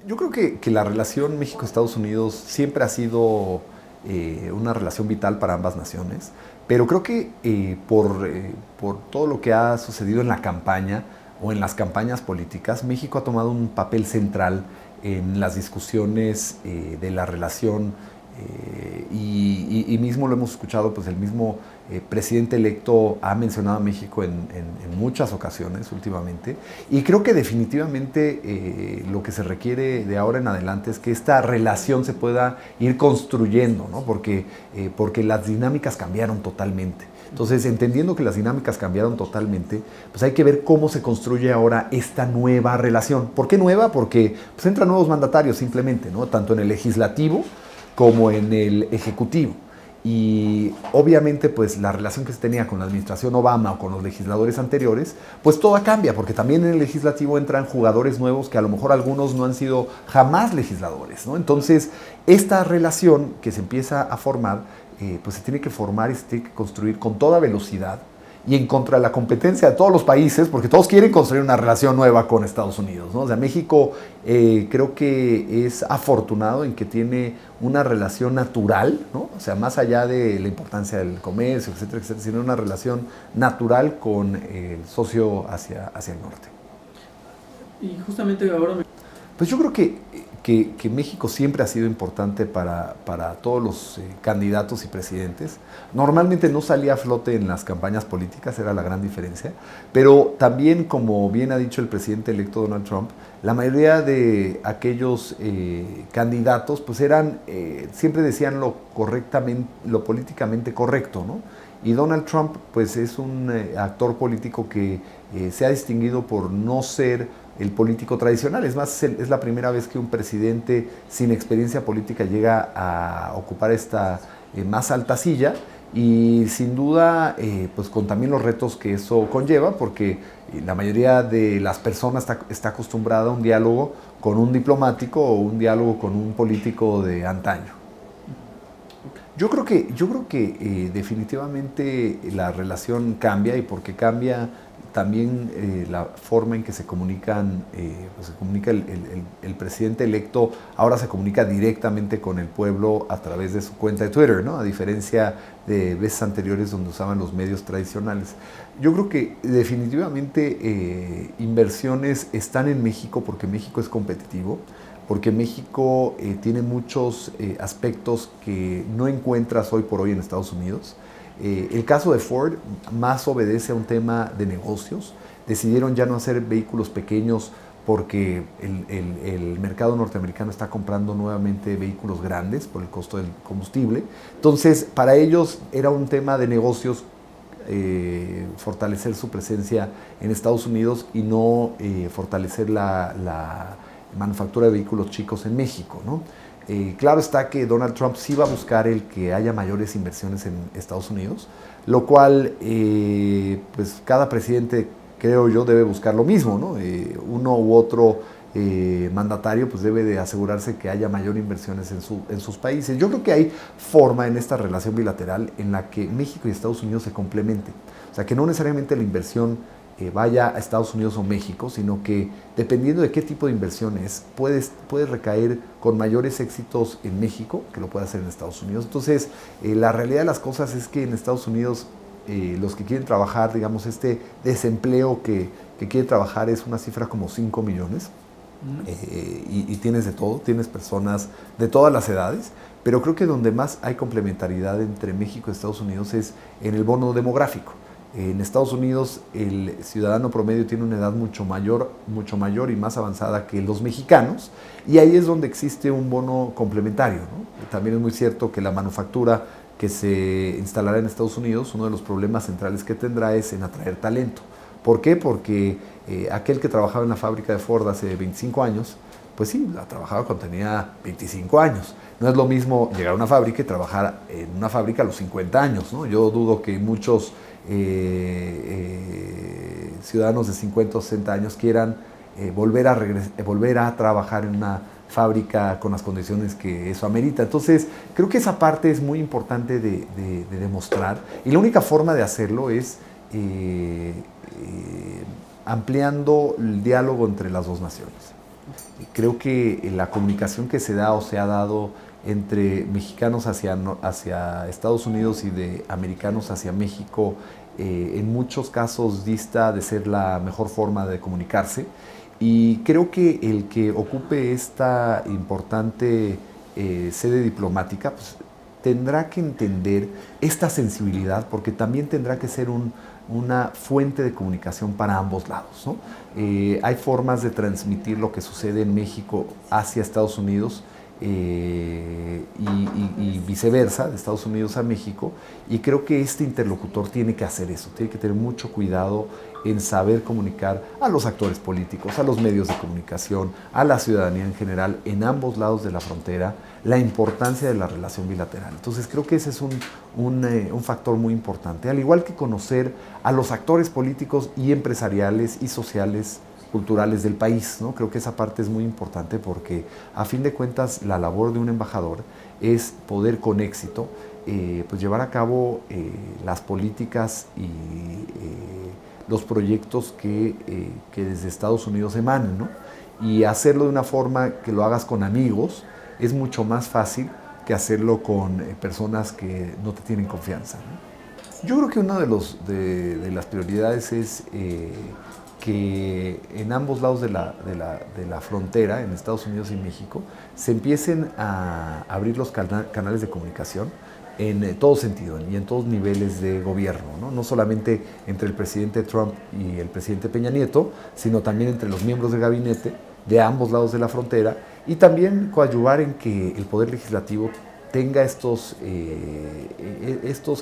Yo creo que la relación México-Estados Unidos siempre ha sido una relación vital para ambas naciones, pero creo que por todo lo que ha sucedido en la campaña o en las campañas políticas, México ha tomado un papel central en las discusiones de la relación y mismo lo hemos escuchado, pues el mismo presidente electo ha mencionado a México en muchas ocasiones últimamente, y creo que definitivamente lo que se requiere de ahora en adelante es que esta relación se pueda ir construyendo, ¿no? Porque las dinámicas cambiaron totalmente. Entonces, entendiendo que las dinámicas cambiaron totalmente, pues hay que ver cómo se construye ahora esta nueva relación. ¿Por qué nueva? Porque pues entran nuevos mandatarios simplemente, ¿no? Tanto en el legislativo como en el ejecutivo. Y obviamente pues la relación que se tenía con la administración Obama o con los legisladores anteriores, pues toda cambia, porque también en el legislativo entran jugadores nuevos que a lo mejor algunos no han sido jamás legisladores, ¿no? Entonces, esta relación que se empieza a formar, pues se tiene que formar y se tiene que construir con toda velocidad y en contra de la competencia de todos los países, porque todos quieren construir una relación nueva con Estados Unidos, ¿no? O sea, México creo que es afortunado en que tiene una relación natural, ¿no? O sea, más allá de la importancia del comercio, etcétera, etcétera, sino una relación natural con el socio hacia el norte. Y justamente ahora me... Pues yo creo que México siempre ha sido importante para todos los candidatos y presidentes. Normalmente no salía a flote en las campañas políticas, era la gran diferencia, pero también, como bien ha dicho el presidente electo Donald Trump, la mayoría de aquellos candidatos pues eran, siempre decían lo políticamente correcto, ¿no? Y Donald Trump pues es un actor político que se ha distinguido por no ser el político tradicional. Es más, es la primera vez que un presidente sin experiencia política llega a ocupar esta más alta silla, y sin duda pues con también los retos que eso conlleva, porque la mayoría de las personas está acostumbrada a un diálogo con un diplomático o un diálogo con un político de antaño. Yo creo que definitivamente la relación cambia, y porque cambia también la forma en que se comunican, pues se comunica el presidente electo, ahora se comunica directamente con el pueblo a través de su cuenta de Twitter, ¿no? A diferencia de veces anteriores donde usaban los medios tradicionales. Yo creo que definitivamente inversiones están en México porque México es competitivo, porque México tiene muchos aspectos que no encuentras hoy por hoy en Estados Unidos. El caso de Ford más obedece a un tema de negocios. Decidieron ya no hacer vehículos pequeños porque el mercado norteamericano está comprando nuevamente vehículos grandes por el costo del combustible. Entonces, para ellos era un tema de negocios fortalecer su presencia en Estados Unidos y no fortalecer la manufactura de vehículos chicos en México, ¿no? Claro está que Donald Trump sí va a buscar el que haya mayores inversiones en Estados Unidos, lo cual pues cada presidente, creo yo, debe buscar lo mismo, ¿no? Uno u otro mandatario pues debe de asegurarse que haya mayor inversiones en sus países. Yo creo que hay forma en esta relación bilateral en la que México y Estados Unidos se complementen. O sea, que no necesariamente la inversión vaya a Estados Unidos o México, sino que dependiendo de qué tipo de inversión es, puede recaer con mayores éxitos en México que lo puede hacer en Estados Unidos. Entonces, la realidad de las cosas es que en Estados Unidos los que quieren trabajar, digamos, este desempleo que quiere trabajar es una cifra como 5 millones. Y tienes de todo, tienes personas de todas las edades, pero creo que donde más hay complementariedad entre México y Estados Unidos es en el bono demográfico. En Estados Unidos el ciudadano promedio tiene una edad mucho mayor y más avanzada que los mexicanos, y ahí es donde existe un bono complementario, ¿no? También es muy cierto que la manufactura que se instalará en Estados Unidos, uno de los problemas centrales que tendrá es en atraer talento. ¿Por qué? Porque aquel que trabajaba en la fábrica de Ford hace 25 años, pues sí, la trabajaba cuando tenía 25 años. No es lo mismo llegar a una fábrica y trabajar en una fábrica a los 50 años, ¿no? Yo dudo que muchos ciudadanos de 50 o 60 años quieran volver a trabajar en una fábrica con las condiciones que eso amerita. Entonces, creo que esa parte es muy importante de demostrar, y la única forma de hacerlo es ampliando el diálogo entre las dos naciones. Creo que la comunicación que se da o se ha dado entre mexicanos hacia Estados Unidos y de americanos hacia México, en muchos casos dista de ser la mejor forma de comunicarse. Y creo que el que ocupe esta importante sede diplomática, pues, tendrá que entender esta sensibilidad, porque también tendrá que ser una fuente de comunicación para ambos lados, ¿no? Hay formas de transmitir lo que sucede en México hacia Estados Unidos, y viceversa, de Estados Unidos a México, y creo que este interlocutor tiene que hacer eso, tiene que tener mucho cuidado en saber comunicar a los actores políticos, a los medios de comunicación, a la ciudadanía en general, en ambos lados de la frontera, la importancia de la relación bilateral. Entonces creo que ese es un factor muy importante, al igual que conocer a los actores políticos y empresariales y sociales culturales del país, ¿no? Creo que esa parte es muy importante porque a fin de cuentas la labor de un embajador es poder con éxito pues llevar a cabo las políticas y los proyectos que desde Estados Unidos emanen, ¿no? Y hacerlo de una forma que lo hagas con amigos es mucho más fácil que hacerlo con personas que no te tienen confianza, ¿no? Yo creo que una de las prioridades es que en ambos lados de la frontera, en Estados Unidos y México, se empiecen a abrir los canales de comunicación en todo sentido y en todos niveles de gobierno, ¿no? No solamente entre el presidente Trump y el presidente Peña Nieto, sino también entre los miembros del gabinete de ambos lados de la frontera, y también coadyuvar en que el Poder Legislativo tenga estos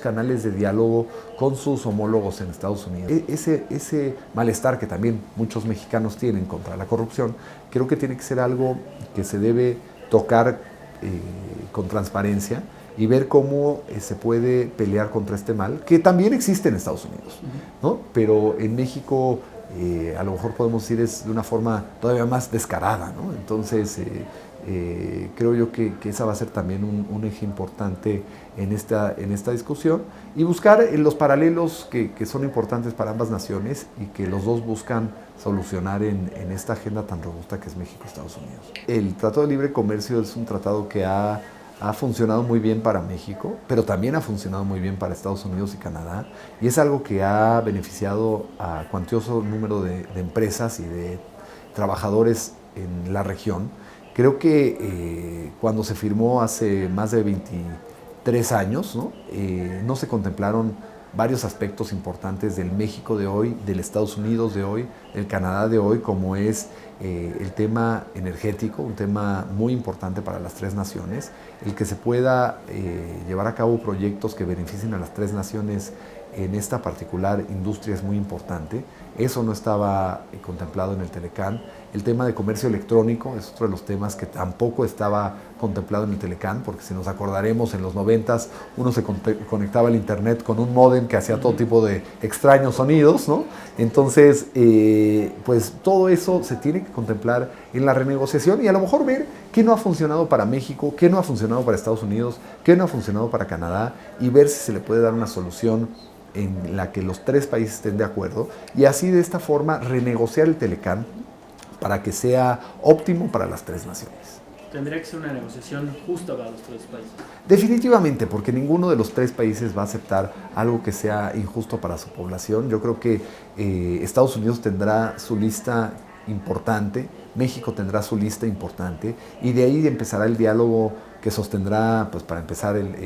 canales de diálogo con sus homólogos en Estados Unidos. Ese malestar que también muchos mexicanos tienen contra la corrupción, creo que tiene que ser algo que se debe tocar con transparencia y ver cómo se puede pelear contra este mal, que también existe en Estados Unidos, ¿no? Pero en México a lo mejor podemos decir es de una forma todavía más descarada, ¿no? Entonces creo yo que esa va a ser también un eje importante en esta discusión, y buscar los paralelos que son importantes para ambas naciones y que los dos buscan solucionar en esta agenda tan robusta que es México-Estados Unidos. El Tratado de Libre Comercio es un tratado que ha funcionado muy bien para México, pero también ha funcionado muy bien para Estados Unidos y Canadá, y es algo que ha beneficiado a cuantioso número de empresas y de trabajadores en la región. Creo que cuando se firmó hace más de 23 años, ¿no? No se contemplaron varios aspectos importantes del México de hoy, del Estados Unidos de hoy, del Canadá de hoy, como es el tema energético, un tema muy importante para las tres naciones, el que se pueda llevar a cabo proyectos que beneficien a las tres naciones en esta particular industria es muy importante. Eso no estaba contemplado en el Telecán. El tema de comercio electrónico es otro de los temas que tampoco estaba contemplado en el Telecán, porque si nos acordaremos, en los 90s uno se conectaba al internet con un módem que hacía todo tipo de extraños sonidos, ¿no? Entonces, pues todo eso se tiene que contemplar en la renegociación y a lo mejor ver qué no ha funcionado para México, qué no ha funcionado para Estados Unidos, qué no ha funcionado para Canadá, y ver si se le puede dar una solución en la que los tres países estén de acuerdo, y así de esta forma renegociar el Telecán para que sea óptimo para las tres naciones. Tendría que ser una negociación justa para los tres países. Definitivamente, porque ninguno de los tres países va a aceptar algo que sea injusto para su población. Yo creo que Estados Unidos tendrá su lista importante, México tendrá su lista importante, y de ahí empezará el diálogo que sostendrá, pues, para empezar el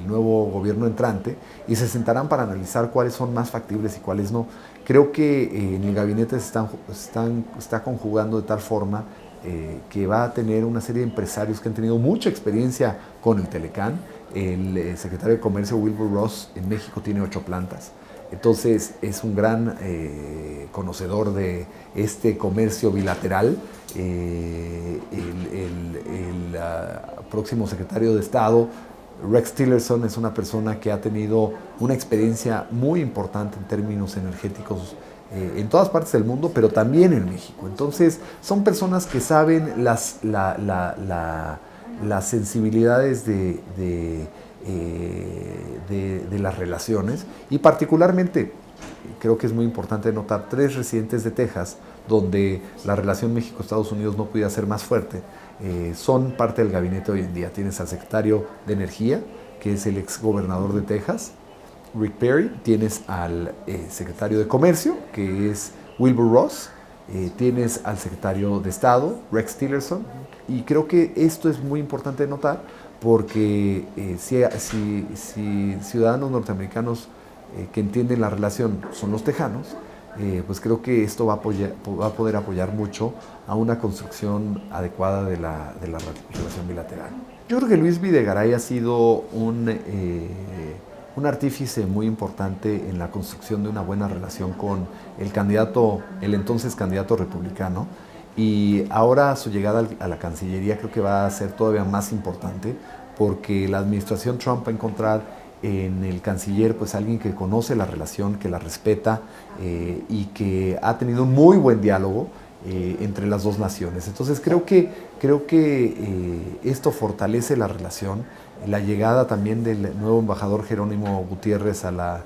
nuevo gobierno entrante, y se sentarán para analizar cuáles son más factibles y cuáles no. Creo que en el gabinete se está conjugando de tal forma que va a tener una serie de empresarios que han tenido mucha experiencia con el Telecán. El secretario de Comercio, Wilbur Ross, en México tiene 8 plantas. Entonces es un gran conocedor de este comercio bilateral. El próximo secretario de Estado, Rex Tillerson, es una persona que ha tenido una experiencia muy importante en términos energéticos en todas partes del mundo, pero también en México. Entonces son personas que saben las sensibilidades de de las relaciones, y particularmente creo que es muy importante notar 3 residentes de Texas donde la relación México-Estados Unidos no pudiera ser más fuerte, son parte del gabinete hoy en día. Tienes al secretario de Energía, que es el ex gobernador de Texas, Rick Perry. Tienes al secretario de Comercio, que es Wilbur Ross. Tienes al secretario de Estado, Rex Tillerson. Y creo que esto es muy importante de notar porque si ciudadanos norteamericanos que entienden la relación son los tejanos, pues creo que esto va a poder apoyar mucho a una construcción adecuada de la relación bilateral. Yo creo que Luis Videgaray ha sido un artífice muy importante en la construcción de una buena relación con el entonces candidato republicano, y ahora su llegada a la Cancillería creo que va a ser todavía más importante, porque la administración Trump va a encontrar en el canciller pues alguien que conoce la relación, que la respeta y que ha tenido un muy buen diálogo entre las dos naciones. Entonces creo que esto fortalece la relación. La llegada también del nuevo embajador Jerónimo Gutiérrez a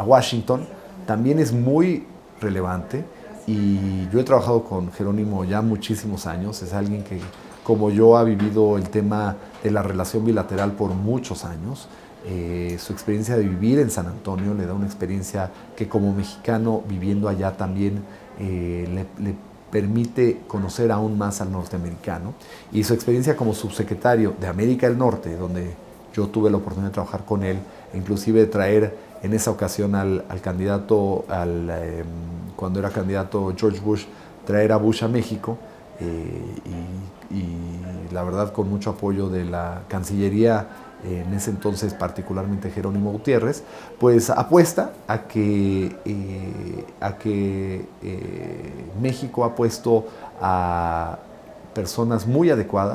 Washington también es muy relevante, y yo he trabajado con Jerónimo ya muchísimos años. Es alguien que, como yo, ha vivido el tema de la relación bilateral por muchos años. Su experiencia de vivir en San Antonio le da una experiencia que, como mexicano viviendo allá, también le permite conocer aún más al norteamericano, y su experiencia como subsecretario de América del Norte, donde yo tuve la oportunidad de trabajar con él, inclusive de traer en esa ocasión al candidato, cuando era candidato George Bush, traer a Bush a México, y la verdad con mucho apoyo de la Cancillería en ese entonces, particularmente Jerónimo Gutiérrez, pues apuesta a que México ha puesto a personas muy adecuadas